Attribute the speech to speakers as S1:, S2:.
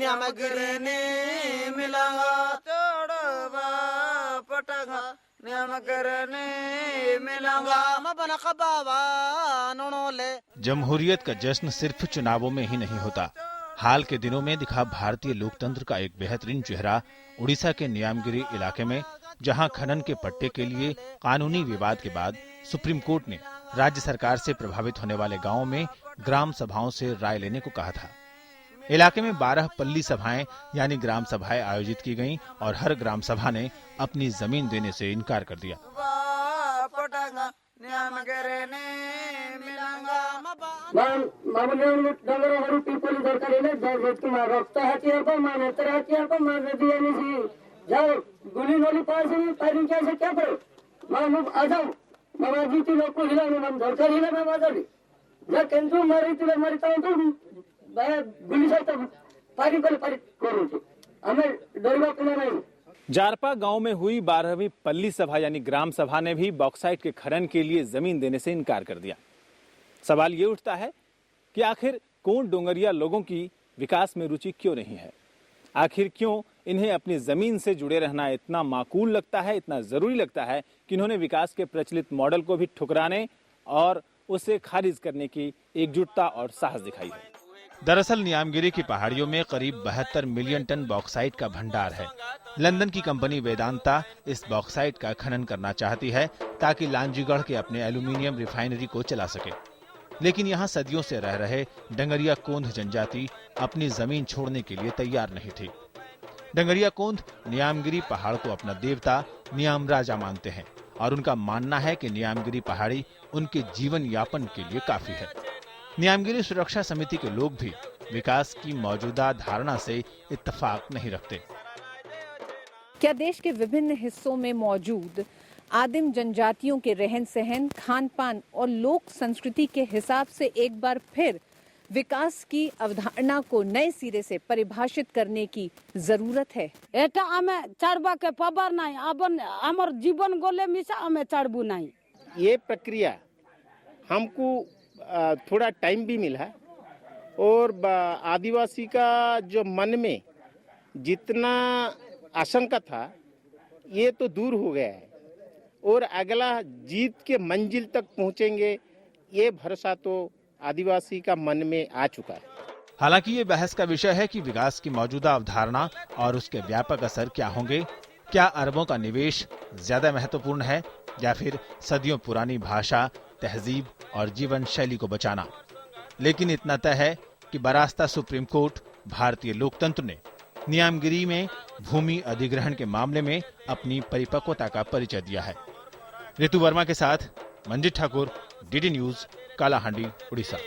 S1: नियम गिरने मिलांगा चढ़वा पटंगा नियम गिरने मिलांगा मबन कबावा नोनोले।
S2: जमहूरियत का जश्न सिर्फ चुनावों में ही नहीं होता। हाल के दिनों में दिखा भारतीय लोकतंत्र का एक बेहतरीन चेहरा उड़ीसा के नियामगिरी इलाके में, जहां खनन के पट्टे के लिए कानूनी विवाद के बाद सुप्रीम कोर्ट ने राज्य सरकार से प्रभावित होने वाले गांवों में ग्राम सभाओं से राय लेने को कहा था। इलाके में 12 पल्ली सभाएं यानी ग्राम सभाएं आयोजित की गईं और हर ग्राम सभा ने अपनी जमीन देने से इनकार कर दिया। जारपा गांव में हुई 12वीं पल्ली सभा यानी ग्राम सभा ने भी बॉक्साइट के खनन के लिए जमीन देने से इनकार कर दिया। सवाल ये उठता है कि आखिर कोंड डोंगरिया लोगों की विकास में रुचि क्यों नहीं है? आखिर क्यों इन्हें अपनी जमीन से जुड़े रहना इतना माकूल लगता है, इतना जरूरी लगता है कि इन्होंने विकास के प्रचलित मॉडल को भी ठुकराने और उसे खारिज करने की एकजुटता और साहस दिखाई है। दरअसल नियामगिरी की पहाड़ियों में करीब 72 मिलियन टन बॉक्साइट का भंडार है। लंदन की कंपनी वेदांता इस बॉक्साइट का खनन करना चाहती है ताकि लांजीगढ़ के अपने एल्यूमिनियम रिफाइनरी को चला सके, लेकिन यहाँ सदियों से रह रहे डंगरिया कोंध जनजाति अपनी जमीन छोड़ने के लिए तैयार नहीं थी। डंगरिया कोंध नियामगिरी पहाड़ को अपना देवता नियाम राजा मानते हैं और उनका मानना है कि नियामगिरी पहाड़ी उनके जीवन यापन के लिए काफी है। नियामगिरी सुरक्षा समिति के लोग भी विकास की मौजूदा धारणा से इत्तेफाक नहीं रखते।
S3: क्या देश के विभिन्न हिस्सों में मौजूद आदिम जनजातियों के रहन सहन, खान पान और लोक संस्कृति के हिसाब से एक बार फिर विकास की अवधारणा को नए सिरे से परिभाषित करने की जरूरत है?
S4: एटा हमें चढ़वा के पबर नहीं, अब हमर जीवन गोले मिसा हमें चढ़बू नहीं।
S5: ये प्रक्रिया हमको थोड़ा टाइम भी मिला और आदिवासी का जो मन में जितना आशंका था ये तो दूर हो गया है और अगला जीत के मंजिल तक पहुंचेंगे ये भरोसा तो आदिवासी का मन में आ चुका है।
S2: हालांकि ये बहस का विषय है कि विकास की मौजूदा अवधारणा और उसके व्यापक असर क्या होंगे। क्या अरबों का निवेश ज्यादा महत्वपूर्ण है या फिर सदियों पुरानी भाषा, तहजीब और जीवन शैली को बचाना? लेकिन इतना तय है कि बरास्ता सुप्रीम कोर्ट भारतीय लोकतंत्र ने नियामगिरी में भूमि अधिग्रहण के मामले में अपनी परिपक्वता का परिचय दिया है। ऋतु वर्मा के साथ मंजित ठाकुर, डीडी न्यूज, कालाहांडी, उड़ीसा।